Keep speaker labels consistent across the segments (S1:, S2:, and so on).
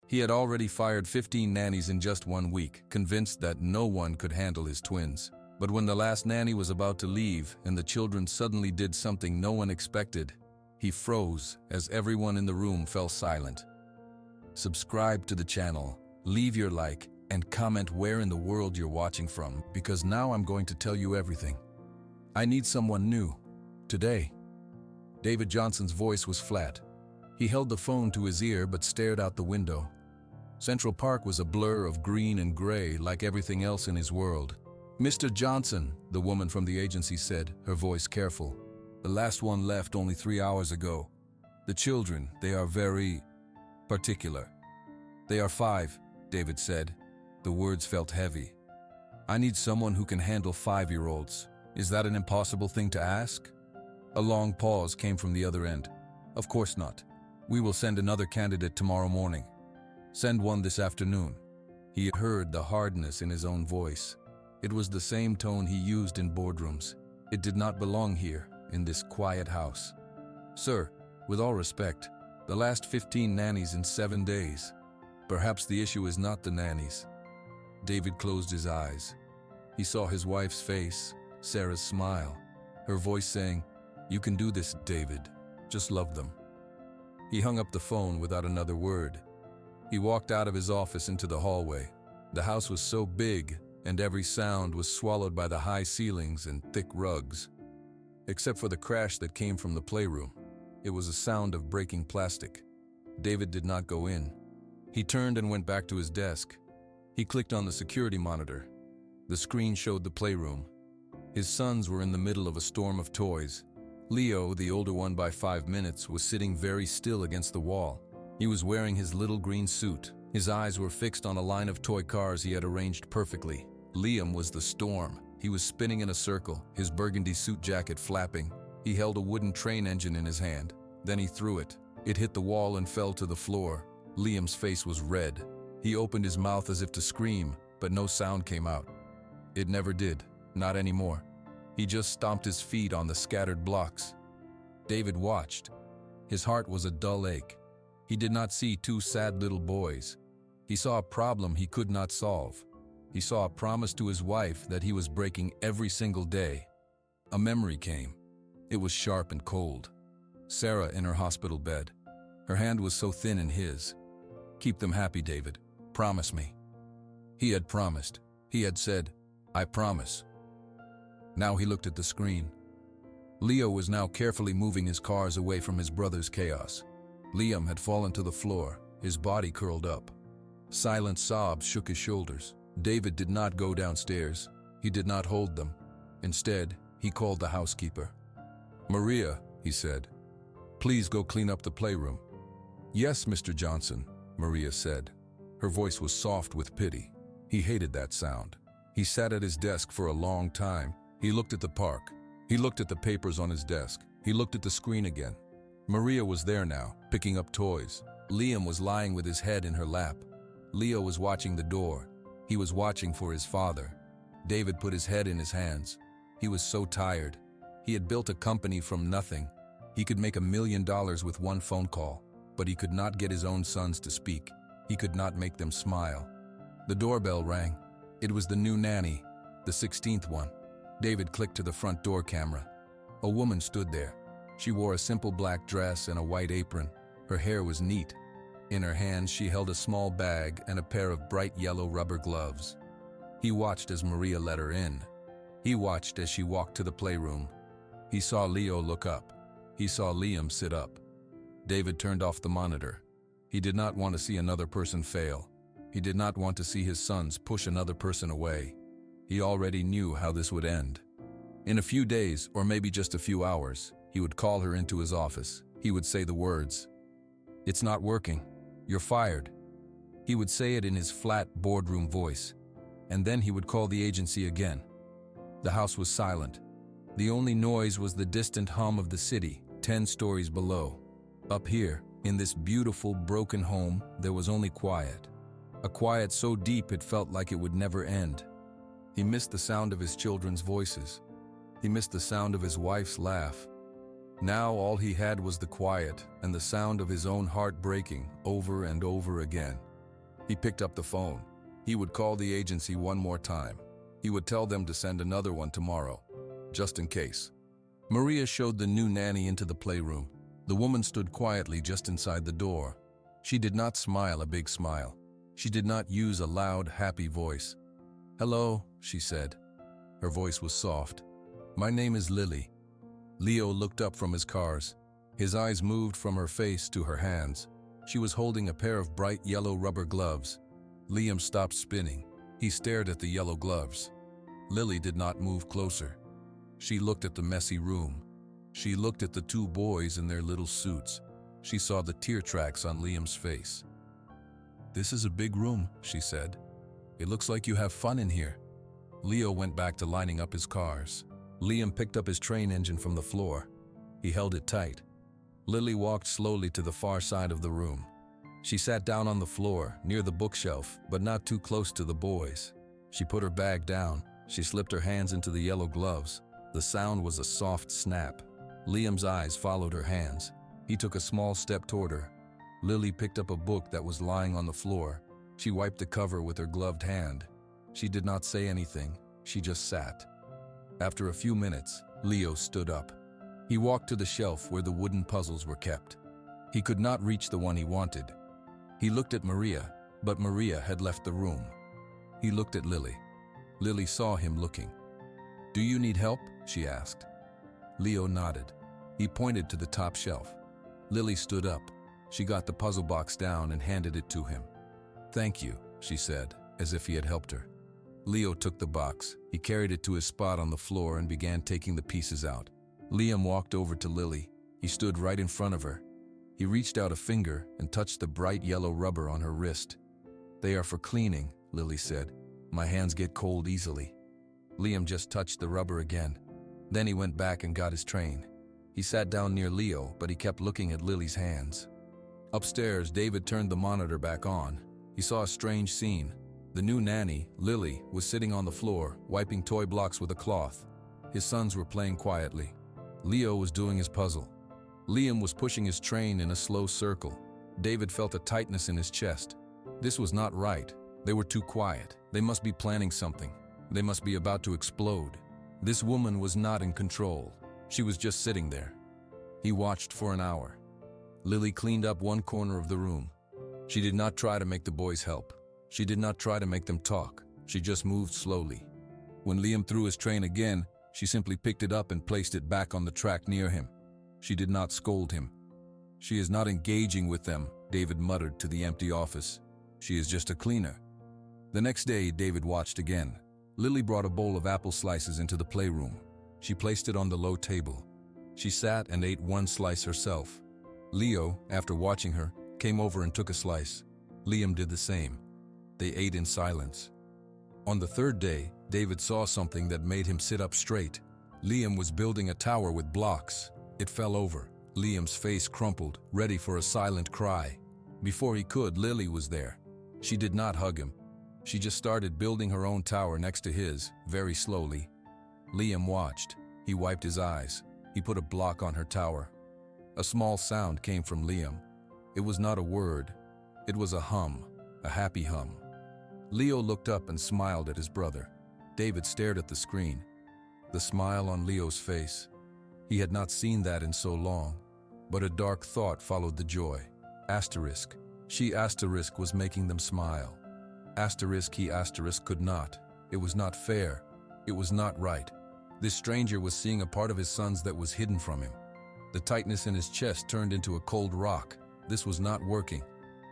S1: He had already fired 15 nannies in just 1 week, convinced that no one could handle his twins. But when the last nanny was about to leave and the children suddenly did something no one expected, he froze as everyone in the room fell silent. Subscribe to the channel, leave your like, and comment where in the world you're watching from, because now I'm going to tell you everything. I need someone new. Today. David Johnson's voice was flat. He held the phone to his ear but stared out the window. Central Park was a blur of green and gray like everything else in his world. "Mr. Johnson," the woman from the agency said, her voice careful. "The last one left only 3 hours ago. The children, they are very particular." "They are 5, David said. The words felt heavy. "I need someone who can handle 5-year-olds. Is that an impossible thing to ask?" A long pause came from the other end. "Of course not. We will send another candidate tomorrow morning. Send one this afternoon." He heard the hardness in his own voice. It was the same tone he used in boardrooms. It did not belong here, in this quiet house. "Sir, with all respect, the last 15 nannies in 7 days. Perhaps the issue is not the nannies." David closed his eyes. He saw his wife's face, Sarah's smile, her voice saying, "You can do this, David. Just love them." He hung up the phone without another word. He walked out of his office into the hallway. The house was so big, and every sound was swallowed by the high ceilings and thick rugs. Except for the crash that came from the playroom. It was a sound of breaking plastic. David did not go in. He turned and went back to his desk. He clicked on the security monitor. The screen showed the playroom. His sons were in the middle of a storm of toys. Leo, the older one by 5 minutes, was sitting very still against the wall. He was wearing his little green suit. His eyes were fixed on a line of toy cars he had arranged perfectly. Liam was the storm. He was spinning in a circle, his burgundy suit jacket flapping. He held a wooden train engine in his hand. Then he threw it. It hit the wall and fell to the floor. Liam's face was red. He opened his mouth as if to scream, but no sound came out. It never did, not anymore. He just stomped his feet on the scattered blocks. David watched. His heart was a dull ache. He did not see 2 sad little boys. He saw a problem he could not solve. He saw a promise to his wife that he was breaking every single day. A memory came. It was sharp and cold. Sarah in her hospital bed. Her hand was so thin in his. "Keep them happy, David. Promise me." He had promised. He had said, "I promise." Now he looked at the screen. Leo was now carefully moving his cars away from his brother's chaos. Liam had fallen to the floor, his body curled up. Silent sobs shook his shoulders. David did not go downstairs. He did not hold them. Instead, he called the housekeeper. "Maria," he said, "please go clean up the playroom." "Yes, Mr. Johnson," Maria said. Her voice was soft with pity. He hated that sound. He sat at his desk for a long time. He looked at the park. He looked at the papers on his desk. He looked at the screen again. Maria was there now, picking up toys. Liam was lying with his head in her lap. Leo was watching the door. He was watching for his father. David put his head in his hands. He was so tired. He had built a company from nothing. He could make $1 million with one phone call, but he could not get his own sons to speak. He could not make them smile. The doorbell rang. It was the new nanny, the 16th one. David clicked to the front door camera. A woman stood there. She wore a simple black dress and a white apron. Her hair was neat. In her hands, she held a small bag and a pair of bright yellow rubber gloves. He watched as Maria let her in. He watched as she walked to the playroom. He saw Leo look up. He saw Liam sit up. David turned off the monitor. He did not want to see another person fail. He did not want to see his sons push another person away. He already knew how this would end. In a few days, or maybe just a few hours, he would call her into his office. He would say the words, "It's not working. You're fired." He would say it in his flat boardroom voice. And then he would call the agency again. The house was silent. The only noise was the distant hum of the city, 10 stories below. Up here, in this beautiful, broken home, there was only quiet. A quiet so deep it felt like it would never end. He missed the sound of his children's voices. He missed the sound of his wife's laugh. Now all he had was the quiet and the sound of his own heart breaking over and over again. He picked up the phone. He would call the agency one more time. He would tell them to send another one tomorrow, just in case. Maria showed the new nanny into the playroom. The woman stood quietly just inside the door. She did not smile a big smile. She did not use a loud, happy voice. "Hello," she said. Her voice was soft. "My name is Lily." Leo looked up from his cars. His eyes moved from her face to her hands. She was holding a pair of bright yellow rubber gloves. Liam stopped spinning. He stared at the yellow gloves. Lily did not move closer. She looked at the messy room. She looked at the two boys in their little suits. She saw the tear tracks on Liam's face. "This is a big room," she said. "It looks like you have fun in here." Leo went back to lining up his cars. Liam picked up his train engine from the floor. He held it tight. Lily walked slowly to the far side of the room. She sat down on the floor, near the bookshelf, but not too close to the boys. She put her bag down. She slipped her hands into the yellow gloves. The sound was a soft snap. Liam's eyes followed her hands. He took a small step toward her. Lily picked up a book that was lying on the floor. She wiped the cover with her gloved hand. She did not say anything. She just sat. After a few minutes, Leo stood up. He walked to the shelf where the wooden puzzles were kept. He could not reach the one he wanted. He looked at Maria, but Maria had left the room. He looked at Lily. Lily saw him looking. "Do you need help?" she asked. Leo nodded. He pointed to the top shelf. Lily stood up. She got the puzzle box down and handed it to him. "Thank you," she said, as if he had helped her. Leo took the box. He carried it to his spot on the floor and began taking the pieces out. Liam walked over to Lily. He stood right in front of her. He reached out a finger and touched the bright yellow rubber on her wrist. "They are for cleaning," Lily said. "My hands get cold easily." Liam just touched the rubber again. Then he went back and got his train. He sat down near Leo, but he kept looking at Lily's hands. Upstairs, David turned the monitor back on. He saw a strange scene. The new nanny, Lily, was sitting on the floor, wiping toy blocks with a cloth. His sons were playing quietly. Leo was doing his puzzle. Liam was pushing his train in a slow circle. David felt a tightness in his chest. This was not right. They were too quiet. They must be planning something. They must be about to explode. This woman was not in control. She was just sitting there. He watched for an hour. Lily cleaned up one corner of the room. She did not try to make the boys help. She did not try to make them talk. She just moved slowly. When Liam threw his train again, she simply picked it up and placed it back on the track near him. She did not scold him. "She is not engaging with them," David muttered to the empty office. "She is just a cleaner." The next day, David watched again. Lily brought a bowl of apple slices into the playroom. She placed it on the low table. She sat and ate one slice herself. Leo, after watching her, came over and took a slice. Liam did the same. They ate in silence. On the third day, David saw something that made him sit up straight. Liam was building a tower with blocks. It fell over. Liam's face crumpled, ready for a silent cry. Before he could, Lily was there. She did not hug him. She just started building her own tower next to his, very slowly. Liam watched. He wiped his eyes. He put a block on her tower. A small sound came from Liam. It was not a word. It was a hum, a happy hum. Leo looked up and smiled at his brother. David stared at the screen. The smile on Leo's face. He had not seen that in so long. But a dark thought followed the joy. Asterisk. She asterisk was making them smile. Asterisk he asterisk could not. It was not fair. It was not right. This stranger was seeing a part of his sons that was hidden from him. The tightness in his chest turned into a cold rock. This was not working.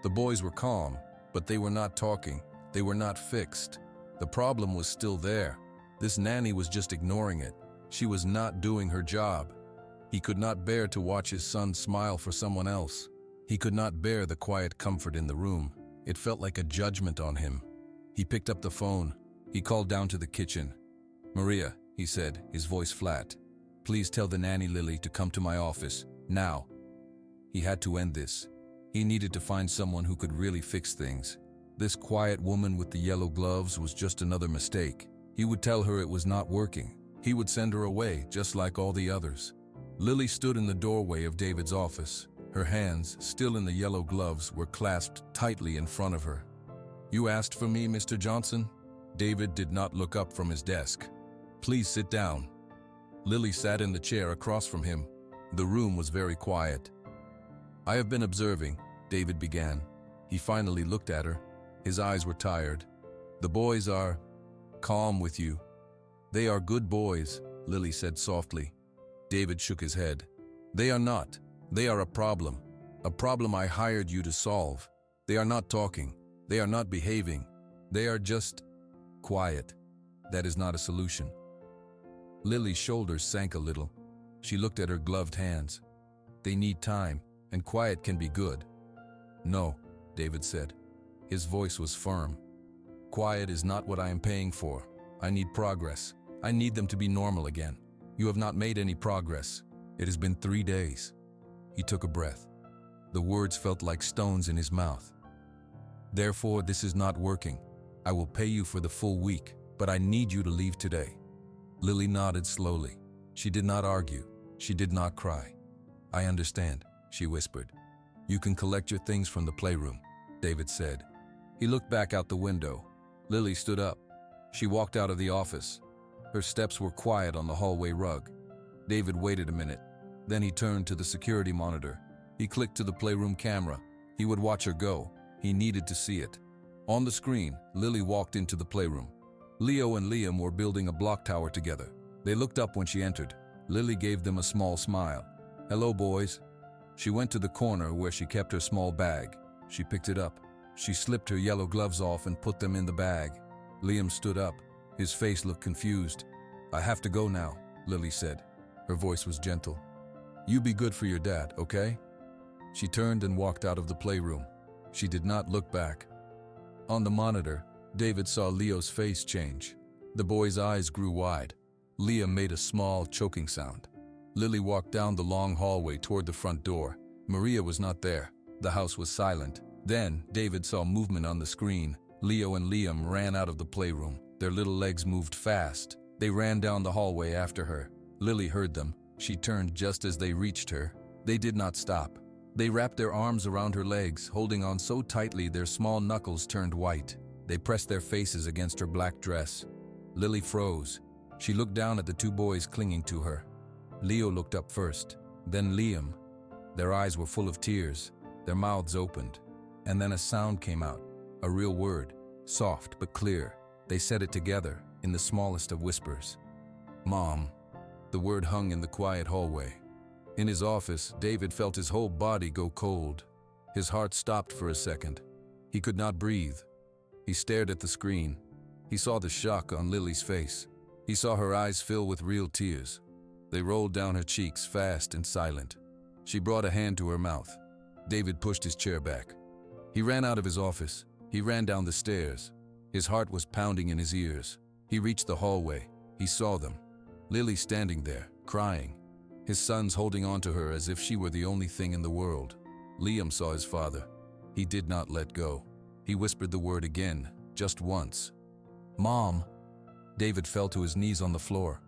S1: The boys were calm, but they were not talking. They were not fixed. The problem was still there. This nanny was just ignoring it. She was not doing her job. He could not bear to watch his son smile for someone else. He could not bear the quiet comfort in the room. It felt like a judgment on him. He picked up the phone. He called down to the kitchen. "Maria," he said, his voice flat. "Please tell the nanny Lily to come to my office, now." He had to end this. He needed to find someone who could really fix things. This quiet woman with the yellow gloves was just another mistake. He would tell her it was not working. He would send her away, just like all the others. Lily stood in the doorway of David's office. Her hands, still in the yellow gloves, were clasped tightly in front of her. You asked for me, Mr. Johnson? David did not look up from his desk. Please sit down. Lily sat in the chair across from him. The room was very quiet. I have been observing, David began. He finally looked at her. His eyes were tired. The boys are calm with you. They are good boys, Lily said softly. David shook his head. They are not. They are a problem. A problem I hired you to solve. They are not talking. They are not behaving. They are just quiet. That is not a solution. Lily's shoulders sank a little. She looked at her gloved hands. They need time, and quiet can be good. No, David said. His voice was firm. Quiet is not what I am paying for. I need progress. I need them to be normal again. You have not made any progress. It has been 3 days. He took a breath. The words felt like stones in his mouth. Therefore, this is not working. I will pay you for the full week, but I need you to leave today. Lily nodded slowly. She did not argue. She did not cry. I understand, she whispered. You can collect your things from the playroom, David said. He looked back out the window. Lily stood up. She walked out of the office. Her steps were quiet on the hallway rug. David waited a minute. Then he turned to the security monitor. He clicked to the playroom camera. He would watch her go. He needed to see it. On the screen, Lily walked into the playroom. Leo and Liam were building a block tower together. They looked up when she entered. Lily gave them a small smile. Hello, boys. She went to the corner where she kept her small bag. She picked it up. She slipped her yellow gloves off and put them in the bag. Liam stood up. His face looked confused. I have to go now, Lily said. Her voice was gentle. You be good for your dad, okay? She turned and walked out of the playroom. She did not look back. On the monitor, David saw Leo's face change. The boy's eyes grew wide. Liam made a small, choking sound. Lily walked down the long hallway toward the front door. Maria was not there. The house was silent. Then, David saw movement on the screen. Leo and Liam ran out of the playroom. Their little legs moved fast. They ran down the hallway after her. Lily heard them. She turned just as they reached her. They did not stop. They wrapped their arms around her legs, holding on so tightly their small knuckles turned white. They pressed their faces against her black dress. Lily froze. She looked down at the two boys clinging to her. Leo looked up first, then Liam. Their eyes were full of tears. Their mouths opened. And then a sound came out, a real word, soft but clear. They said it together, in the smallest of whispers. Mom. The word hung in the quiet hallway. In his office, David felt his whole body go cold. His heart stopped for a second. He could not breathe. He stared at the screen. He saw the shock on Lily's face. He saw her eyes fill with real tears. They rolled down her cheeks, fast and silent. She brought a hand to her mouth. David pushed his chair back. He ran out of his office. He ran down the stairs. His heart was pounding in his ears. He reached the hallway. He saw them. Lily standing there, crying. His sons holding on to her as if she were the only thing in the world. Liam saw his father. He did not let go. He whispered the word again, just once. Mom. David fell to his knees on the floor.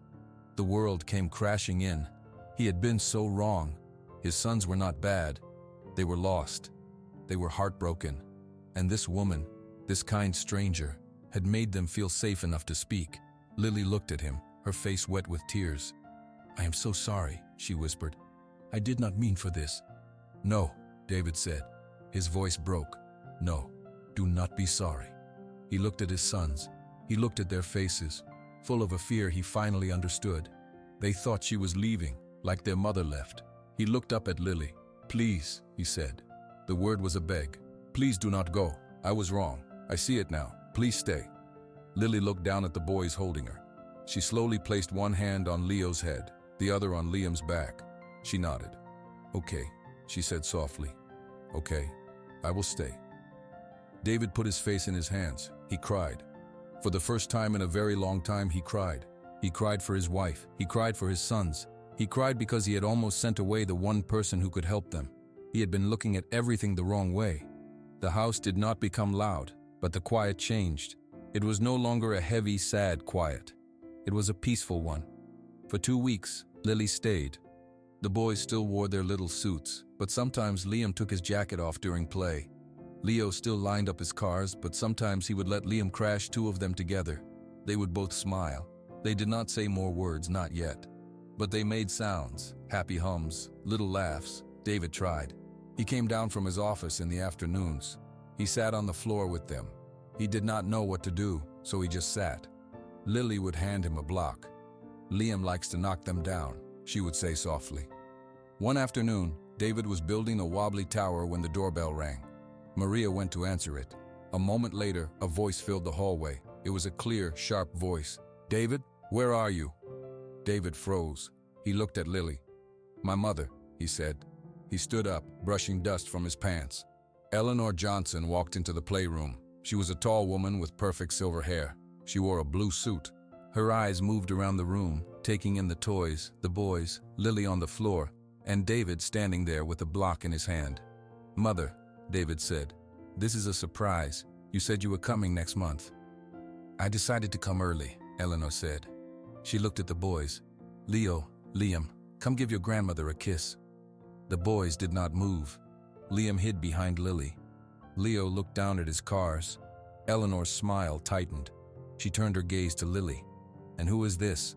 S1: The world came crashing in. He had been so wrong. His sons were not bad. They were lost. They were heartbroken. And this woman, this kind stranger, had made them feel safe enough to speak. Lily looked at him, her face wet with tears. I am so sorry, she whispered. I did not mean for this. No, David said. His voice broke. No, do not be sorry. He looked at his sons. He looked at their faces. Full of a fear he finally understood. They thought she was leaving, like their mother left. He looked up at Lily. Please, he said. The word was a beg. Please do not go. I was wrong. I see it now. Please stay. Lily looked down at the boys holding her. She slowly placed one hand on Leo's head, the other on Liam's back. She nodded. Okay, she said softly. Okay, I will stay. David put his face in his hands. He cried. For the first time in a very long time, he cried. He cried for his wife. He cried for his sons. He cried because he had almost sent away the one person who could help them. He had been looking at everything the wrong way. The house did not become loud, but the quiet changed. It was no longer a heavy, sad quiet. It was a peaceful one. For 2 weeks, Lily stayed. The boys still wore their little suits, but sometimes Liam took his jacket off during play. Leo still lined up his cars, but sometimes he would let Liam crash two of them together. They would both smile. They did not say more words, not yet. But they made sounds, happy hums, little laughs. David tried. He came down from his office in the afternoons. He sat on the floor with them. He did not know what to do, so he just sat. Lily would hand him a block. "Liam likes to knock them down," she would say softly. One afternoon, David was building a wobbly tower when the doorbell rang. Maria went to answer it. A moment later, a voice filled the hallway. It was a clear, sharp voice. "David, where are you?" David froze. He looked at Lily. "My mother," he said. He stood up, brushing dust from his pants. Eleanor Johnson walked into the playroom. She was a tall woman with perfect silver hair. She wore a blue suit. Her eyes moved around the room, taking in the toys, the boys, Lily on the floor, and David standing there with a block in his hand. "Mother," David said, "this is a surprise. You said you were coming next month." "I decided to come early," Eleanor said. She looked at the boys. "Leo, Liam, come give your grandmother a kiss." The boys did not move. Liam hid behind Lily. Leo looked down at his cars. Eleanor's smile tightened. She turned her gaze to Lily. "And who is this?"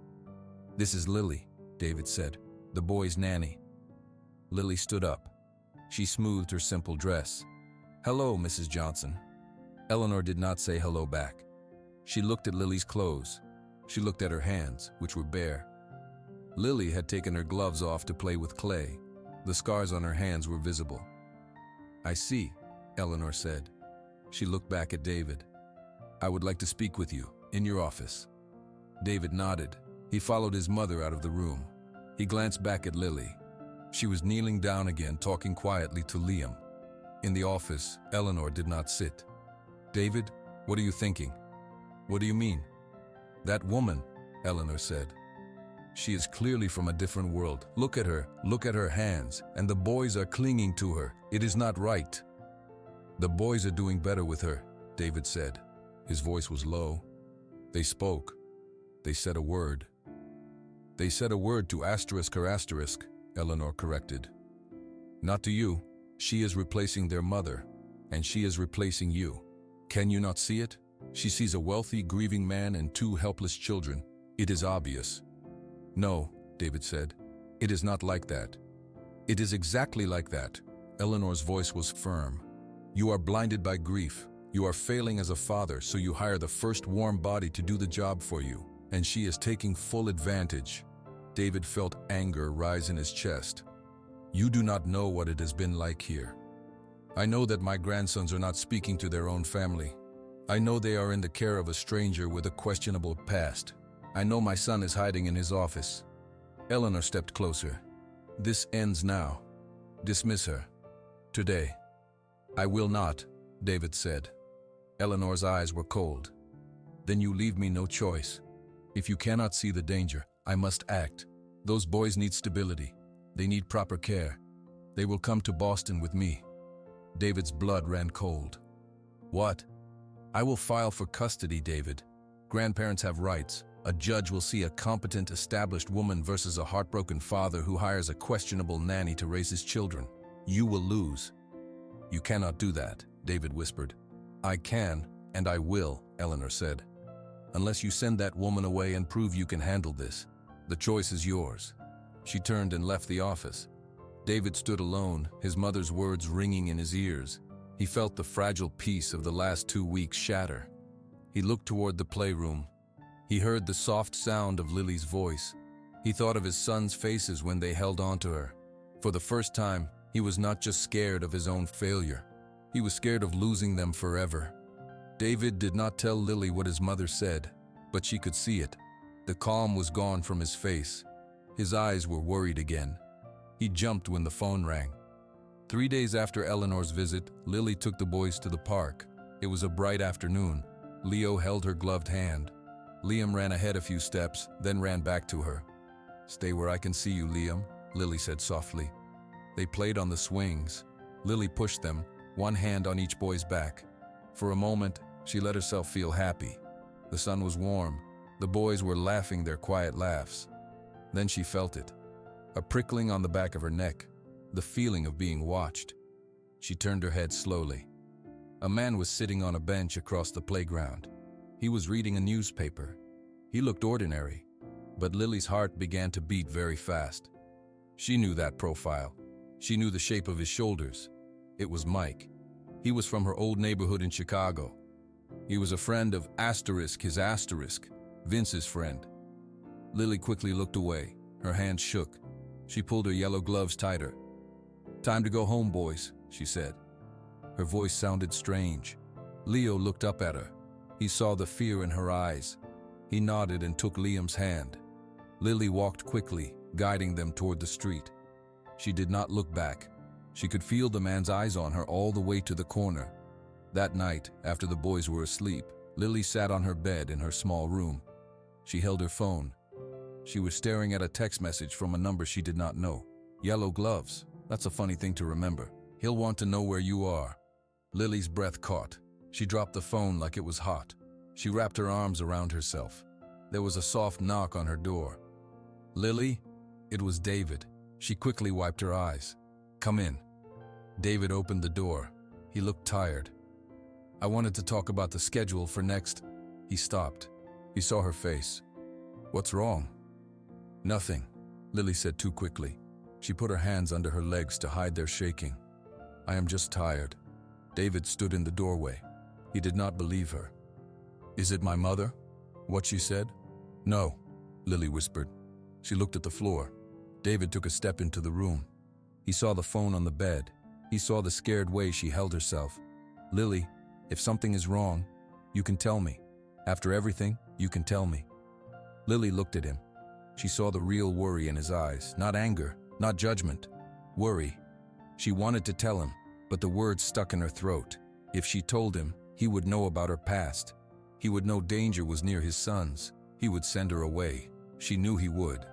S1: "This is Lily," David said, "the boy's nanny." Lily stood up. She smoothed her simple dress. "Hello, Mrs. Johnson." Eleanor did not say hello back. She looked at Lily's clothes. She looked at her hands, which were bare. Lily had taken her gloves off to play with clay. The scars on her hands were visible. "I see," Eleanor said. She looked back at David. "I would like to speak with you, in your office." David nodded. He followed his mother out of the room. He glanced back at Lily. She was kneeling down again, talking quietly to Liam. In the office, Eleanor did not sit. "David, what are you thinking?" "What do you mean?" "That woman," Eleanor said. "She is clearly from a different world. Look at her hands, and the boys are clinging to her. It is not right." "The boys are doing better with her," David said. His voice was low. "They spoke. They said a word." "They said a word to her asterisk," Eleanor corrected. "Not to you. She is replacing their mother, and she is replacing you. Can you not see it? She sees a wealthy, grieving man and two helpless children. It is obvious." "No," David said. "It is not like that." "It is exactly like that." Eleanor's voice was firm. "You are blinded by grief. You are failing as a father, so you hire the first warm body to do the job for you, and she is taking full advantage." David felt anger rise in his chest. "You do not know what it has been like here. I know that my grandsons are not speaking to their own family. I know they are in the care of a stranger with a questionable past. I know my son is hiding in his office." Eleanor stepped closer. "This ends now. Dismiss her. Today." "I will not," David said. Eleanor's eyes were cold. "Then you leave me no choice. If you cannot see the danger, I must act. Those boys need stability. They need proper care. They will come to Boston with me." David's blood ran cold. "What?" "I will file for custody, David. Grandparents have rights. A judge will see a competent, established woman versus a heartbroken father who hires a questionable nanny to raise his children. You will lose." "You cannot do that," David whispered. "I can, and I will," Eleanor said. "Unless you send that woman away and prove you can handle this. The choice is yours." She turned and left the office. David stood alone, his mother's words ringing in his ears. He felt the fragile peace of the last 2 weeks shatter. He looked toward the playroom. He heard the soft sound of Lily's voice. He thought of his sons' faces when they held on to her. For the first time, he was not just scared of his own failure. He was scared of losing them forever. David did not tell Lily what his mother said, but she could see it. The calm was gone from his face. His eyes were worried again. He jumped when the phone rang. 3 days after Eleanor's visit, Lily took the boys to the park. It was a bright afternoon. Leo held her gloved hand. Liam ran ahead a few steps, then ran back to her. "Stay where I can see you, Liam," Lily said softly. They played on the swings. Lily pushed them, one hand on each boy's back. For a moment, she let herself feel happy. The sun was warm. The boys were laughing their quiet laughs. Then she felt it. A prickling on the back of her neck. The feeling of being watched. She turned her head slowly. A man was sitting on a bench across the playground. He was reading a newspaper. He looked ordinary, but Lily's heart began to beat very fast. She knew that profile. She knew the shape of his shoulders. It was Mike. He was from her old neighborhood in Chicago. He was a friend of his asterisk, Vince's friend. Lily quickly looked away. Her hands shook. She pulled her yellow gloves tighter. "Time to go home, boys," she said. Her voice sounded strange. Leo looked up at her. He saw the fear in her eyes. He nodded and took Liam's hand. Lily walked quickly, guiding them toward the street. She did not look back. She could feel the man's eyes on her all the way to the corner. That night, after the boys were asleep, Lily sat on her bed in her small room. She held her phone. She was staring at a text message from a number she did not know. "Yellow gloves. That's a funny thing to remember. He'll want to know where you are." Lily's breath caught. She dropped the phone like it was hot. She wrapped her arms around herself. There was a soft knock on her door. "Lily?" It was David. She quickly wiped her eyes. "Come in." David opened the door. He looked tired. "I wanted to talk about the schedule for next." He stopped. He saw her face. "What's wrong?" "Nothing," Lily said too quickly. She put her hands under her legs to hide their shaking. "I am just tired." David stood in the doorway. He did not believe her. "Is it my mother? What she said?" "No," Lily whispered. She looked at the floor. David took a step into the room. He saw the phone on the bed. He saw the scared way she held herself. "Lily, if something is wrong, you can tell me. After everything, you can tell me." Lily looked at him. She saw the real worry in his eyes, not anger, not judgment. Worry. She wanted to tell him, but the words stuck in her throat. If she told him, he would know about her past. He would know danger was near his sons. He would send her away. She knew he would.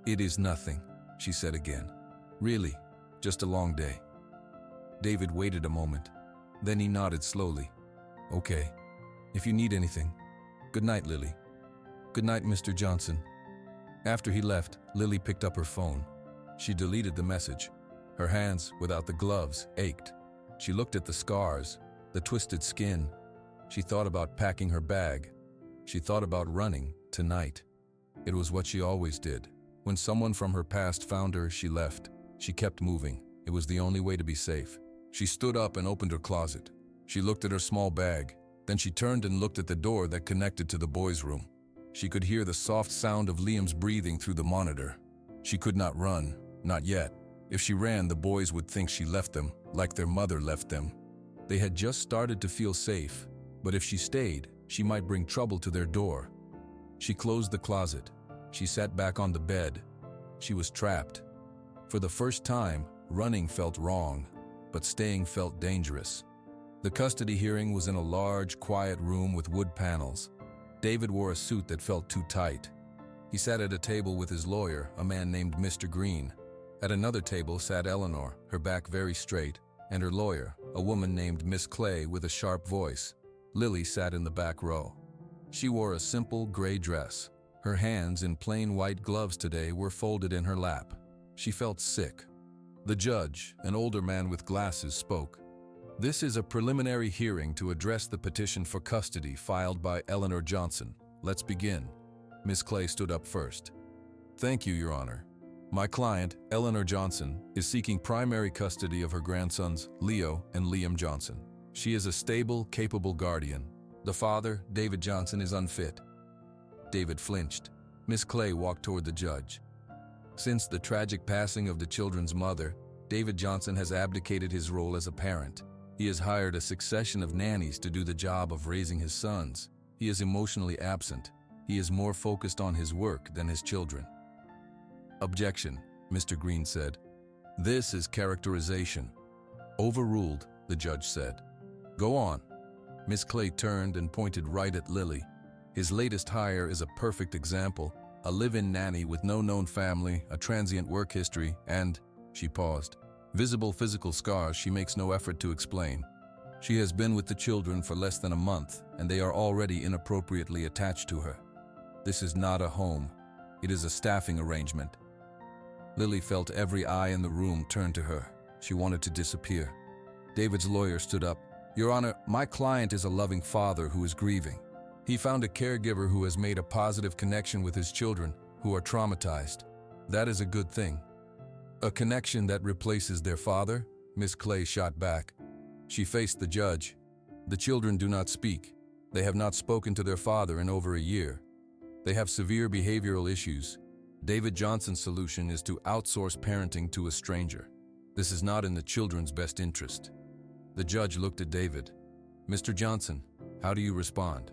S1: "It is nothing," she said again. "Really, just a long day." David waited a moment. Then he nodded slowly. "Okay. If you need anything. Good night, Lily." "Good night, Mr. Johnson." After he left, Lily picked up her phone. She deleted the message. Her hands, without the gloves, ached. She looked at the scars, the twisted skin. She thought about packing her bag. She thought about running, tonight. It was what she always did. When someone from her past found her, she left. She kept moving. It was the only way to be safe. She stood up and opened her closet. She looked at her small bag. Then she turned and looked at the door that connected to the boys' room. She could hear the soft sound of Liam's breathing through the monitor. She could not run, not yet. If she ran, the boys would think she left them, like their mother left them. They had just started to feel safe, but if she stayed, she might bring trouble to their door. She closed the closet. She sat back on the bed. She was trapped. For the first time, running felt wrong, but staying felt dangerous. The custody hearing was in a large, quiet room with wood panels. David wore a suit that felt too tight. He sat at a table with his lawyer, a man named Mr. Green. At another table sat Eleanor, her back very straight, and her lawyer, a woman named Miss Clay with a sharp voice. Lily sat in the back row. She wore a simple gray dress. Her hands, in plain white gloves today, were folded in her lap. She felt sick. The judge, an older man with glasses, spoke. "This is a preliminary hearing to address the petition for custody filed by Eleanor Johnson. Let's begin." Miss Clay stood up first. "Thank you, Your Honor. My client, Eleanor Johnson, is seeking primary custody of her grandsons, Leo and Liam Johnson. She is a stable, capable guardian. The father, David Johnson, is unfit." David flinched. Miss Clay walked toward the judge. "Since the tragic passing of the children's mother, David Johnson has abdicated his role as a parent. He has hired a succession of nannies to do the job of raising his sons. He is emotionally absent. He is more focused on his work than his children." "Objection," Mr. Green said. "This is characterization." "Overruled," the judge said. "Go on." Miss Clay turned and pointed right at Lily. "His latest hire is a perfect example, a live-in nanny with no known family, a transient work history, and," she paused, "visible physical scars she makes no effort to explain. She has been with the children for less than a month, and they are already inappropriately attached to her. This is not a home. It is a staffing arrangement." Lily felt every eye in the room turn to her. She wanted to disappear. David's lawyer stood up. Your Honor, my client is a loving father who is grieving. He found a caregiver who has made a positive connection with his children who are traumatized. That is a good thing. A connection that replaces their father? Miss Clay shot back. She faced the judge. The children do not speak. They have not spoken to their father in over a year. They have severe behavioral issues. David Johnson's solution is to outsource parenting to a stranger. This is not in the children's best interest. The judge looked at David. Mr. Johnson, how do you respond?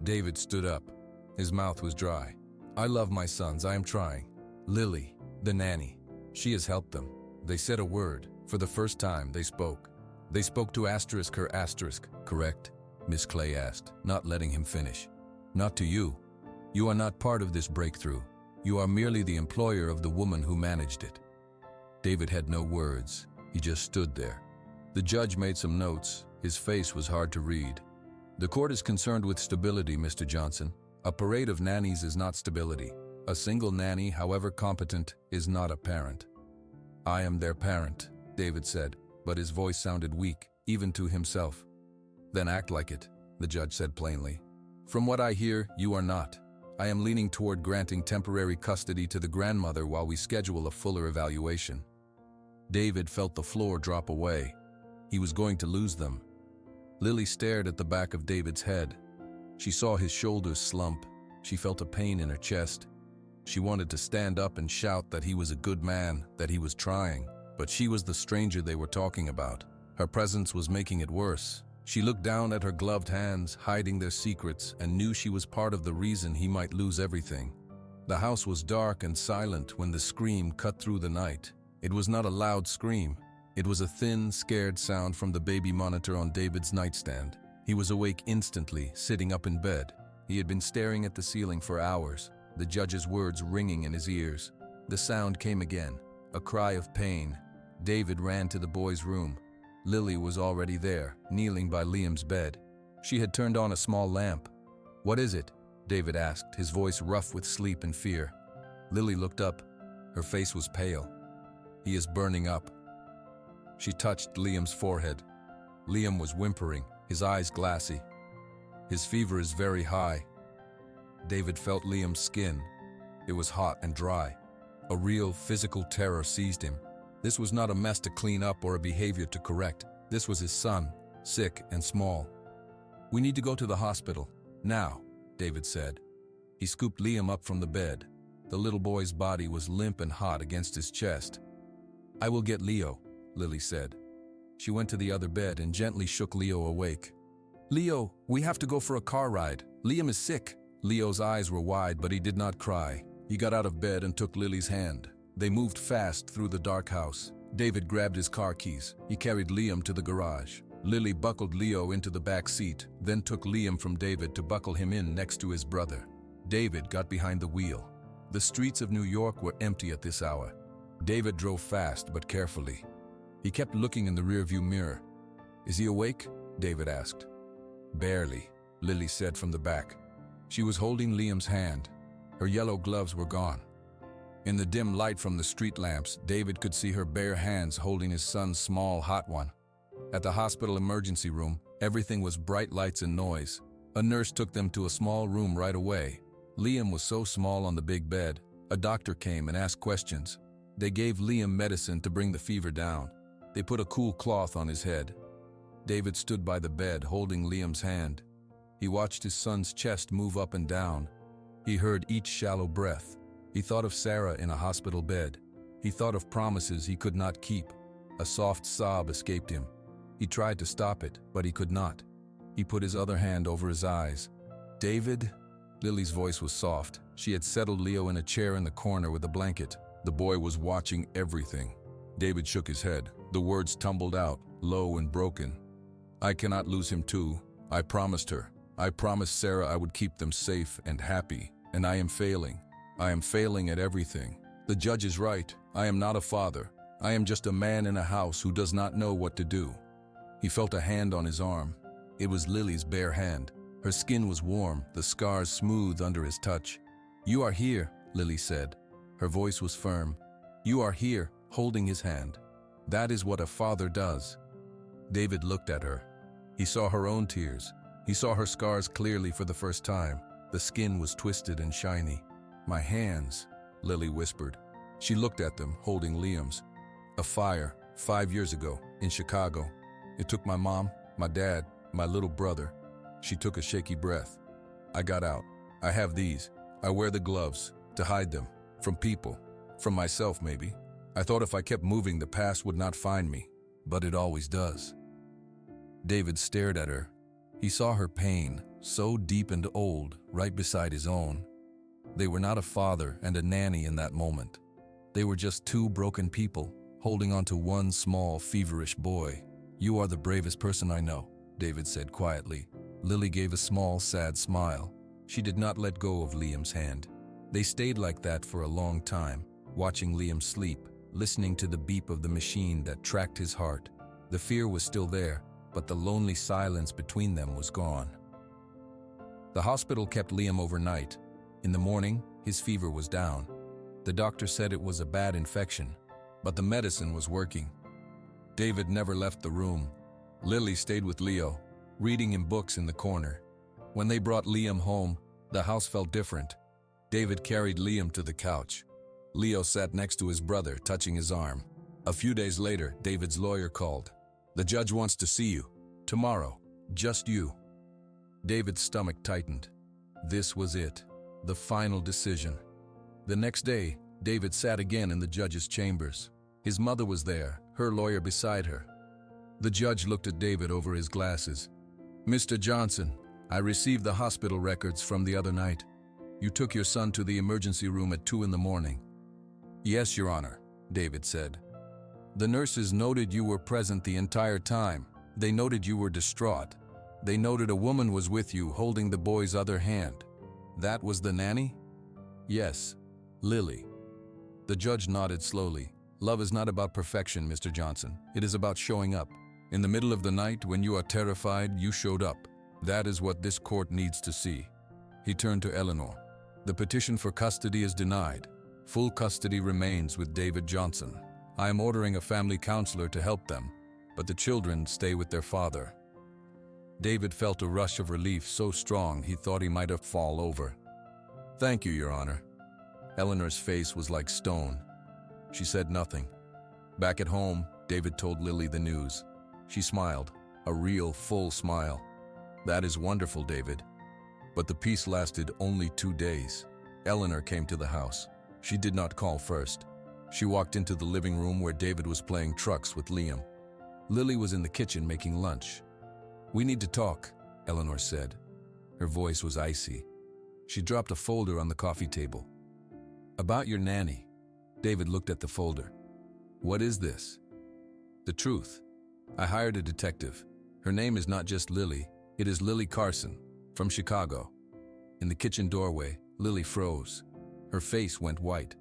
S1: David stood up. His mouth was dry. I love my sons, I am trying. Lily, the nanny. She has helped them. They said a word. For the first time, they spoke. They spoke to her asterisk, correct? Miss Clay asked, not letting him finish. Not to you. You are not part of this breakthrough. You are merely the employer of the woman who managed it. David had no words. He just stood there. The judge made some notes. His face was hard to read. The court is concerned with stability, Mr. Johnson. A parade of nannies is not stability. A single nanny, however competent, is not a parent. I am their parent, David said, but his voice sounded weak, even to himself. Then act like it, the judge said plainly. From what I hear, you are not. I am leaning toward granting temporary custody to the grandmother while we schedule a fuller evaluation. David felt the floor drop away. He was going to lose them. Lily stared at the back of David's head. She saw his shoulders slump. She felt a pain in her chest. She wanted to stand up and shout that he was a good man, that he was trying, but she was the stranger they were talking about. Her presence was making it worse. She looked down at her gloved hands, hiding their secrets, and knew she was part of the reason he might lose everything. The house was dark and silent when the scream cut through the night. It was not a loud scream. It was a thin, scared sound from the baby monitor on David's nightstand. He was awake instantly, sitting up in bed. He had been staring at the ceiling for hours, the judge's words ringing in his ears. The sound came again, a cry of pain. David ran to the boy's room. Lily was already there, kneeling by Liam's bed. She had turned on a small lamp. What is it? David asked, his voice rough with sleep and fear. Lily looked up. Her face was pale. He is burning up. She touched Liam's forehead. Liam was whimpering, his eyes glassy. His fever is very high. David felt Liam's skin. It was hot and dry. A real physical terror seized him. This was not a mess to clean up or a behavior to correct. This was his son, sick and small. We need to go to the hospital. Now, David said. He scooped Liam up from the bed. The little boy's body was limp and hot against his chest. I will get Leo, Lily said. She went to the other bed and gently shook Leo awake. Leo, we have to go for a car ride. Liam is sick. Leo's eyes were wide, but he did not cry. He got out of bed and took Lily's hand. They moved fast through the dark house. David grabbed his car keys. He carried Liam to the garage. Lily buckled Leo into the back seat, then took Liam from David to buckle him in next to his brother. David got behind the wheel. The streets of New York were empty at this hour. David drove fast but carefully. He kept looking in the rearview mirror. Is he awake? David asked. Barely, Lily said from the back. She was holding Liam's hand. Her yellow gloves were gone. In the dim light from the street lamps, David could see her bare hands holding his son's small, hot one. At the hospital emergency room, everything was bright lights and noise. A nurse took them to a small room right away. Liam was so small on the big bed. A doctor came and asked questions. They gave Liam medicine to bring the fever down. They put a cool cloth on his head. David stood by the bed holding Liam's hand. He watched his son's chest move up and down. He heard each shallow breath. He thought of Sarah in a hospital bed. He thought of promises he could not keep. A soft sob escaped him. He tried to stop it, but he could not. He put his other hand over his eyes. David? Lily's voice was soft. She had settled Leo in a chair in the corner with a blanket. The boy was watching everything. David shook his head. The words tumbled out, low and broken. I cannot lose him too. I promised her. I promised Sarah I would keep them safe and happy, and I am failing. I am failing at everything. The judge is right. I am not a father. I am just a man in a house who does not know what to do. He felt a hand on his arm. It was Lily's bare hand. Her skin was warm, the scars smooth under his touch. You are here, Lily said. Her voice was firm. You are here, holding his hand. That is what a father does. David looked at her. He saw her own tears. He saw her scars clearly for the first time. The skin was twisted and shiny. "My hands," Lily whispered. She looked at them, holding Liam's. "A fire, 5 years ago, in Chicago. It took my mom, my dad, my little brother." She took a shaky breath. "I got out. I have these. I wear the gloves, to hide them. From people. From myself, maybe. I thought if I kept moving, the past would not find me. But it always does." David stared at her. He saw her pain, so deep and old, right beside his own. They were not a father and a nanny in that moment. They were just two broken people, holding on to one small, feverish boy. "You are the bravest person I know," David said quietly. Lily gave a small, sad smile. She did not let go of Liam's hand. They stayed like that for a long time, watching Liam sleep, listening to the beep of the machine that tracked his heart. The fear was still there, but the lonely silence between them was gone. The hospital kept Liam overnight. In the morning, his fever was down. The doctor said it was a bad infection, but the medicine was working. David never left the room. Lily stayed with Leo, reading him books in the corner. When they brought Liam home, the house felt different. David carried Liam to the couch. Leo sat next to his brother, touching his arm. A few days later, David's lawyer called. "The judge wants to see you. Tomorrow. Just you." David's stomach tightened. This was it. The final decision. The next day, David sat again in the judge's chambers. His mother was there, her lawyer beside her. The judge looked at David over his glasses. "Mr. Johnson, I received the hospital records from the other night. You took your son to the emergency room at 2 in the morning." "Yes, Your Honor," David said. "The nurses noted you were present the entire time. They noted you were distraught. They noted a woman was with you holding the boy's other hand. That was the nanny?" "Yes, Lily." The judge nodded slowly. "Love is not about perfection, Mr. Johnson. It is about showing up. In the middle of the night, when you are terrified, you showed up. That is what this court needs to see." He turned to Eleanor. "The petition for custody is denied. Full custody remains with David Johnson. I am ordering a family counselor to help them, but the children stay with their father." David felt a rush of relief so strong he thought he might have fallen over. "Thank you, Your Honor." Eleanor's face was like stone. She said nothing. Back at home, David told Lily the news. She smiled, a real, full smile. "That is wonderful, David." But the peace lasted only 2 days. Eleanor came to the house. She did not call first. She walked into the living room where David was playing trucks with Liam. Lily was in the kitchen making lunch. "We need to talk," Eleanor said. Her voice was icy. She dropped a folder on the coffee table. "About your nanny." David looked at the folder. "What is this?" "The truth. I hired a detective. Her name is not just Lily, it is Lily Carson, from Chicago." In the kitchen doorway, Lily froze. Her face went white.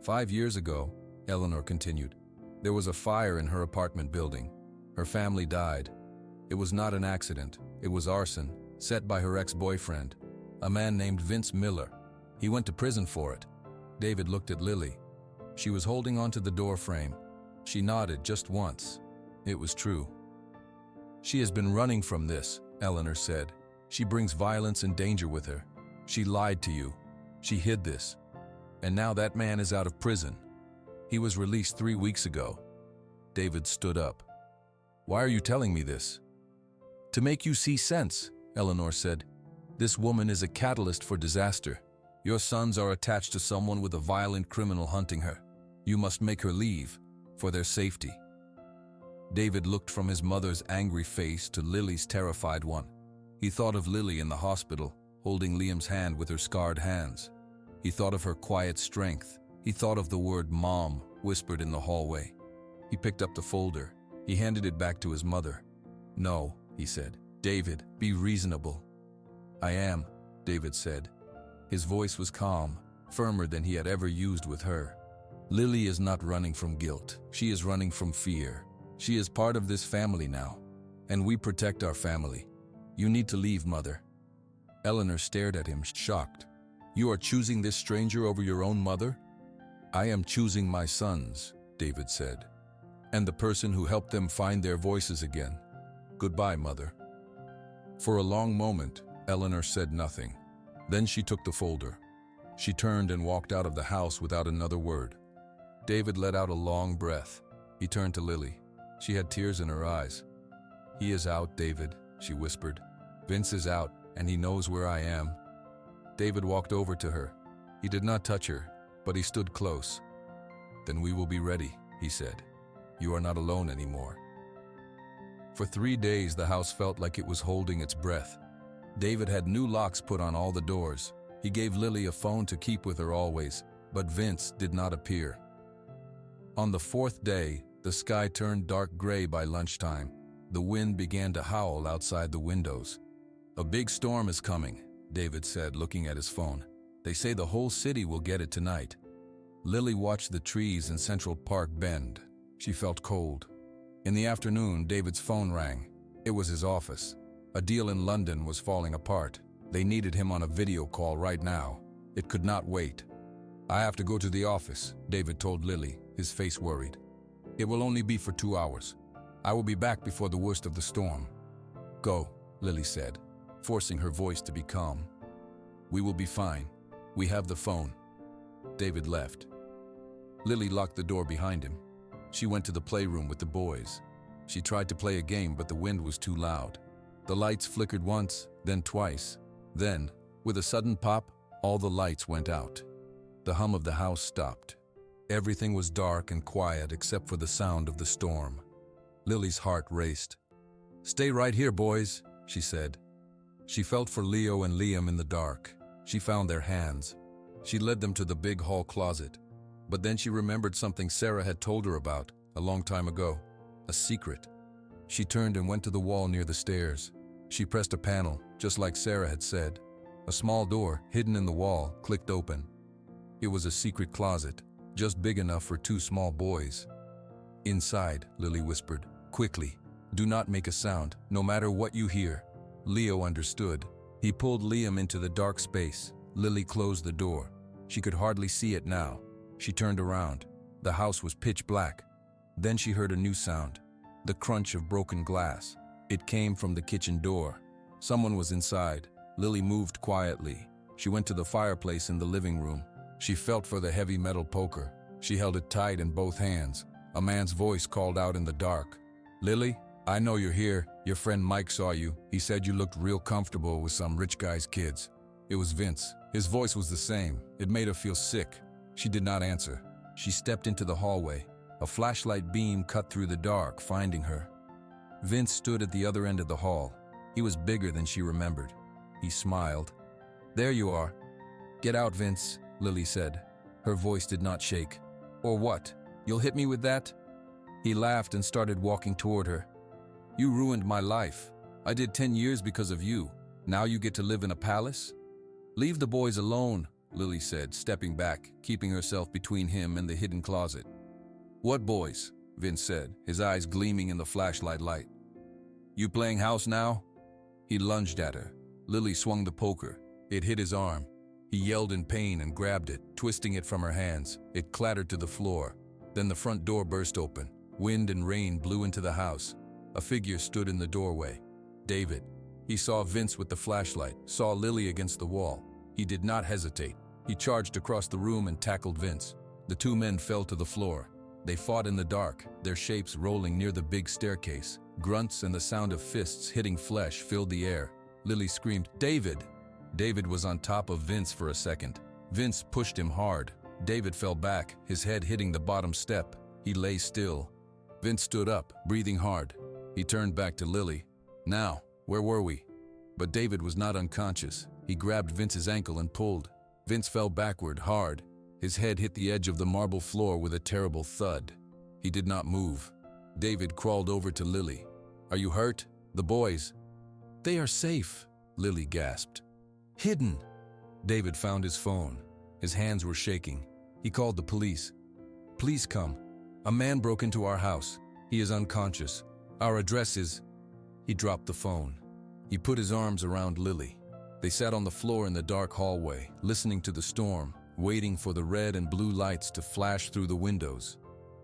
S1: 5 years ago, Eleanor continued, there was a fire in her apartment building. Her family died. It was not an accident. It was arson, set by her ex-boyfriend, a man named Vince Miller. He went to prison for it. David looked at Lily. She was holding onto the door frame. She nodded just once. It was true. "She has been running from this," Eleanor said. "She brings violence and danger with her. She lied to you. She hid this. And now that man is out of prison. He was released 3 weeks ago." David stood up. "Why are you telling me this?" "To make you see sense," Eleanor said. "This woman is a catalyst for disaster. Your sons are attached to someone with a violent criminal hunting her. You must make her leave, for their safety." David looked from his mother's angry face to Lily's terrified one. He thought of Lily in the hospital, holding Liam's hand with her scarred hands. He thought of her quiet strength. He thought of the word "mom" whispered in the hallway. He picked up the folder. He handed it back to his mother. "No," he said. "David, be reasonable." "I am," David said. His voice was calm, firmer than he had ever used with her. "Lily is not running from guilt. She is running from fear. She is part of this family now, and we protect our family. You need to leave, Mother." Eleanor stared at him, shocked. "You are choosing this stranger over your own mother?" "I am choosing my sons," David said, "and the person who helped them find their voices again. Goodbye, Mother." For a long moment, Eleanor said nothing. Then she took the folder. She turned and walked out of the house without another word. David let out a long breath. He turned to Lily. She had tears in her eyes. "He is out, David," she whispered. "Vince is out, and he knows where I am." David walked over to her. He did not touch her, but he stood close. "Then we will be ready," he said. "You are not alone anymore." For 3 days, the house felt like it was holding its breath. David had new locks put on all the doors. He gave Lily a phone to keep with her always, but Vince did not appear. On the 4th day, the sky turned dark gray by lunchtime. The wind began to howl outside the windows. "A big storm is coming," David said, looking at his phone. "They say the whole city will get it tonight." Lily watched the trees in Central Park bend. She felt cold. In the afternoon, David's phone rang. It was his office. A deal in London was falling apart. They needed him on a video call right now. It could not wait. "I have to go to the office," David told Lily, his face worried. "It will only be for 2 hours. I will be back before the worst of the storm." "Go," Lily said, forcing her voice to be calm. "We will be fine. We have the phone." David left. Lily locked the door behind him. She went to the playroom with the boys. She tried to play a game, but the wind was too loud. The lights flickered once, then twice. Then, with a sudden pop, all the lights went out. The hum of the house stopped. Everything was dark and quiet except for the sound of the storm. Lily's heart raced. "Stay right here, boys," she said. She felt for Leo and Liam in the dark. She found their hands. She led them to the big hall closet. But then she remembered something Sarah had told her about a long time ago. A secret. She turned and went to the wall near the stairs. She pressed a panel, just like Sarah had said. A small door, hidden in the wall, clicked open. It was a secret closet, just big enough for 2 small boys. "Inside," Lily whispered. "Quickly. Do not make a sound, no matter what you hear." Leo understood. He pulled Liam into the dark space. Lily closed the door. She could hardly see it now. She turned around. The house was pitch black. Then she heard a new sound. The crunch of broken glass. It came from the kitchen door. Someone was inside. Lily moved quietly. She went to the fireplace in the living room. She felt for the heavy metal poker. She held it tight in both hands. A man's voice called out in the dark. "Lily, I know you're here. Your friend Mike saw you. He said you looked real comfortable with some rich guy's kids." It was Vince. His voice was the same. It made her feel sick. She did not answer. She stepped into the hallway. A flashlight beam cut through the dark, finding her. Vince stood at the other end of the hall. He was bigger than she remembered. He smiled. "There you are." "Get out, Vince," Lily said. Her voice did not shake. "Or what? You'll hit me with that?" He laughed and started walking toward her. "You ruined my life. I did 10 years because of you. Now you get to live in a palace?" "Leave the boys alone," Lily said, stepping back, keeping herself between him and the hidden closet. "What boys?" Vince said, his eyes gleaming in the flashlight light. "You playing house now?" He lunged at her. Lily swung the poker. It hit his arm. He yelled in pain and grabbed it, twisting it from her hands. It clattered to the floor. Then the front door burst open. Wind and rain blew into the house. A figure stood in the doorway. David. He saw Vince with the flashlight, saw Lily against the wall. He did not hesitate. He charged across the room and tackled Vince. The 2 men fell to the floor. They fought in the dark, their shapes rolling near the big staircase. Grunts and the sound of fists hitting flesh filled the air. Lily screamed, "David!" David was on top of Vince for a second. Vince pushed him hard. David fell back, his head hitting the bottom step. He lay still. Vince stood up, breathing hard. He turned back to Lily. "Now, where were we?" But David was not unconscious. He grabbed Vince's ankle and pulled. Vince fell backward, hard. His head hit the edge of the marble floor with a terrible thud. He did not move. David crawled over to Lily. "Are you hurt? The boys?" "They are safe," Lily gasped. "Hidden." David found his phone. His hands were shaking. He called the police. "Please come. A man broke into our house. He is unconscious. Our address is..." He dropped the phone. He put his arms around Lily. They sat on the floor in the dark hallway, listening to the storm, waiting for the red and blue lights to flash through the windows.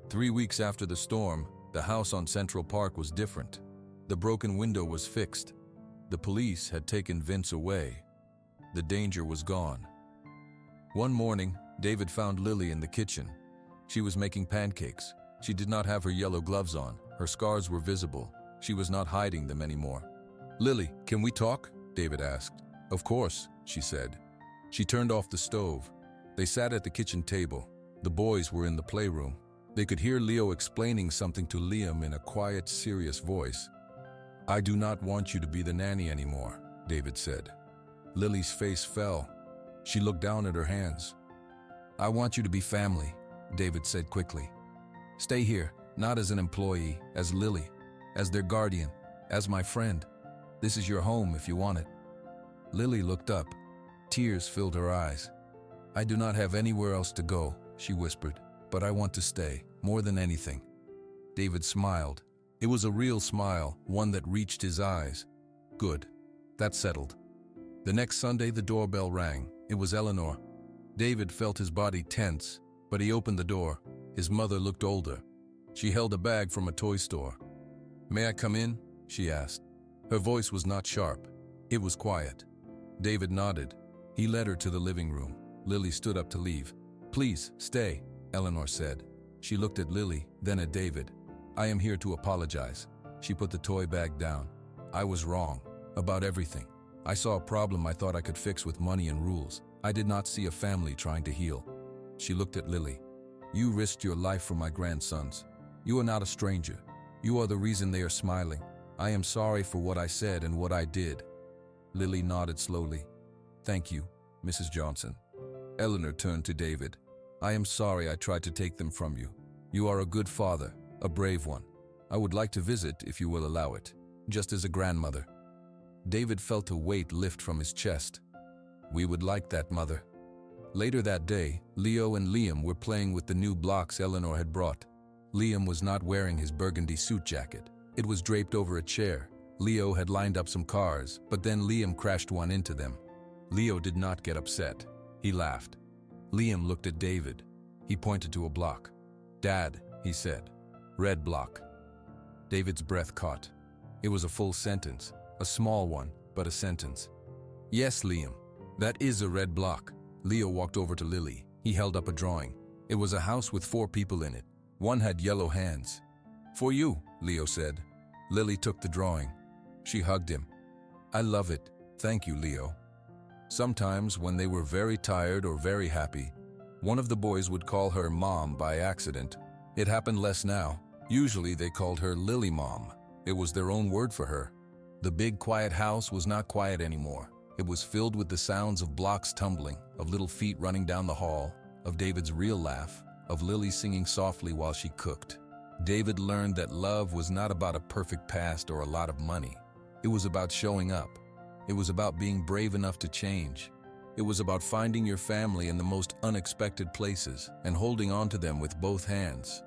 S1: 3 weeks after the storm, the house on Central Park was different. The broken window was fixed. The police had taken Vince away. The danger was gone. One morning, David found Lily in the kitchen. She was making pancakes. She did not have her yellow gloves on. Her scars were visible. She was not hiding them anymore. "Lily, can we talk?" David asked. "Of course," she said. She turned off the stove. They sat at the kitchen table. The boys were in the playroom. They could hear Leo explaining something to Liam in a quiet, serious voice. "I do not want you to be the nanny anymore," David said. Lily's face fell. She looked down at her hands. "I want you to be family," David said quickly. "Stay here, not as an employee, as Lily, as their guardian, as my friend. This is your home if you want it." Lily looked up. Tears filled her eyes. "I do not have anywhere else to go," she whispered, "but I want to stay, more than anything." David smiled. It was a real smile, one that reached his eyes. "Good. That's settled." The next Sunday, the doorbell rang. It was Eleanor. David felt his body tense, but he opened the door. His mother looked older. She held a bag from a toy store. "May I come in?" she asked. Her voice was not sharp. It was quiet. David nodded. He led her to the living room. Lily stood up to leave. "Please, stay," Eleanor said. She looked at Lily, then at David. "I am here to apologize." She put the toy bag down. "I was wrong. About everything. I saw a problem I thought I could fix with money and rules. I did not see a family trying to heal." She looked at Lily. "You risked your life for my grandsons. You are not a stranger. You are the reason they are smiling. I am sorry for what I said and what I did." Lily nodded slowly. "Thank you, Mrs. Johnson." Eleanor turned to David. "I am sorry I tried to take them from you. You are a good father, a brave one. I would like to visit if you will allow it, just as a grandmother." David felt a weight lift from his chest. "We would like that, Mother." Later that day, Leo and Liam were playing with the new blocks Eleanor had brought. Liam was not wearing his burgundy suit jacket. It was draped over a chair. Leo had lined up some cars, but then Liam crashed one into them. Leo did not get upset. He laughed. Liam looked at David. He pointed to a block. "Dad," he said. "Red block." David's breath caught. It was a full sentence, a small one, but a sentence. "Yes, Liam, that is a red block." Leo walked over to Lily. He held up a drawing. It was a house with 4 people in it. One had yellow hands. "For you," Leo said. Lily took the drawing. She hugged him. "I love it. Thank you, Leo." Sometimes, when they were very tired or very happy, one of the boys would call her Mom by accident. It happened less now. Usually they called her Lily Mom. It was their own word for her. The big quiet house was not quiet anymore. It was filled with the sounds of blocks tumbling, of little feet running down the hall, of David's real laugh, of Lily singing softly while she cooked. David learned that love was not about a perfect past or a lot of money. It was about showing up. It was about being brave enough to change. It was about finding your family in the most unexpected places and holding on to them with both hands.